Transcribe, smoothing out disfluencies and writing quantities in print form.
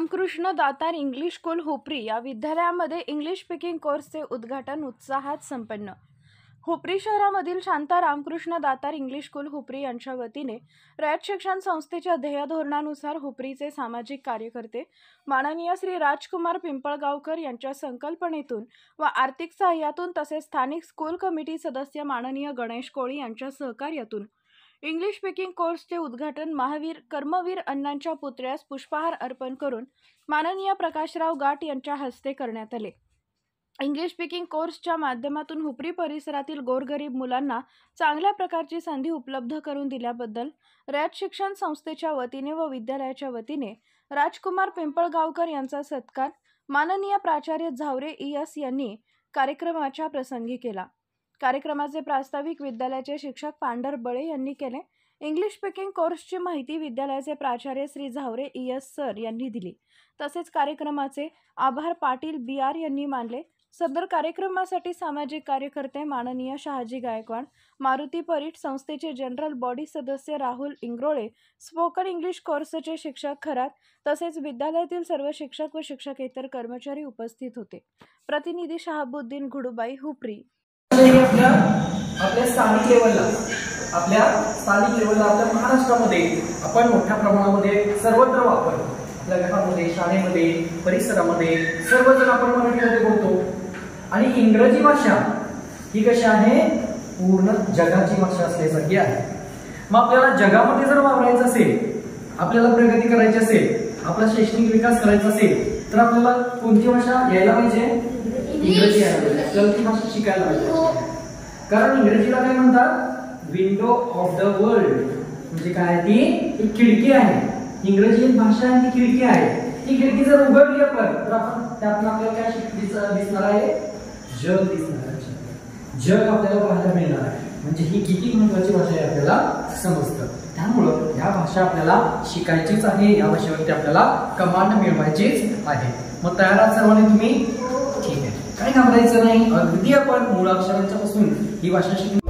Ramakrishna Datar English school Hupari या विद्यालयामध्ये English speaking कोर्सचे उद्घाटन उत्साहात संपन्न। हुपरी शहरामधील शांता रामकृष्ण दातार इंग्लिश स्कूल हुपरी यांच्या वतीने रयत शिक्षण संस्थेच्या ध्येयधोरणानुसार हुपरीचे सामाजिक कार्यकर्ते माननीय श्री राजकुमार पिंपळगावकर यांच्या संकल्पनेतून व आर्थिक सहाय्यातून तसेच स्थानिक स्कूल कमिटी सदस्य माननीय गणेश कोळी यांच्या सहकार्यातून इंग्लिश स्पीकिंग कोर्सचे उद्घाटन महावीर कर्मवीर अण्णांच्या पुतळ्यास पुष्पहार अर्पण करून माननीय प्रकाशराव गाट यांच्या हस्ते करण्यात आले। इंग्लिश स्पीकिंग कोर्सच्या माध्यमातून हुपरी परिसरातील गोरगरीब मुलांना चांगल्या प्रकारची संधी उपलब्ध करून दिल्याबद्दल रयत शिक्षण संस्थेच्या वतीने व विद्यालयाच्या वतीने राजकुमार पिंपळगावकर यांचा सत्कार माननीय प्राचार्य झावरे ES यांनी कार्यक्रमाच्या प्रसंगी केला। कार्यक्रमाचे प्रास्ताविक विद्यालयाचे शिक्षक पांढर बळे यांनी केले। इंग्लिश स्पीकिंग कोर्सची माहिती विद्यालयाचे प्राचार्य श्री झावरे ES सर यांनी दिली। तसेच कार्यक्रमाचे आभार पाटील BR यांनी मानले। सदर कार्यक्रमासाठी सामाजिक कार्यकर्ते माननीय शहाजी गायकवाड, मारुती परीट, संस्थेचे जनरल बॉडी सदस्य राहुल इंग्रोळे, स्पोकन इंग्लिश कोर्सचे शिक्षक खरात तसेच विद्यालयातील सर्व शिक्षक व शिक्षकेतर कर्मचारी उपस्थित होते। प्रतिनिधी शहाबुद्दीन घुडुबाई, हुपरी। आपल्या स्थानिक लेवलला आपल्या महाराष्ट्रामध्ये आपण मोठ्या प्रमाणामध्ये सर्वत्र वापरतो। आपल्या घरामध्ये, शाळेमध्ये, परिसरामध्ये सर्वजण आपण मराठीमध्ये बोलतो आणि इंग्रजी भाषा ही कशी आहे, पूर्ण जगाची भाषा असल्यासारखी आहे। मग आपल्याला जगामध्ये जर वावरायचं असेल, आपल्याला प्रगती करायची असेल, आपला शैक्षणिक विकास करायचा असेल तर आपल्याला कोणती भाषा यायला पाहिजे? इंग्रजी यायला पाहिजे। आपल्याला ती भाषा शिकायला पाहिजे, कारण इंग्रजीला काय म्हणतात? Window of the world. म्हणजे काय? ती एक खिडकी आहे। इंग्रजी एक भाषा आहे, ती खिडकी आहे। ती खिडकी जर उघडली आपण तर आपण त्यातून आपल्याला काय दिसणार आहे? जग दिसणार आहे। जग आपल्याला पाहायला मिळणार आहे। म्हणजे ही किती महत्त्वाची भाषा आहे आपल्याला समजतं। त्यामुळे या भाषा आपल्याला शिकायचीच आहे, या भाषेवरती आपल्याला कमांड मिळवायचीच आहे। मग तयार आहात सर्वांनी तुम्ही? ठीक आहे, काही घाबरायचं नाही। अगदी आपण मूळ अक्षरांच्या पासून ही भाषा शिकू।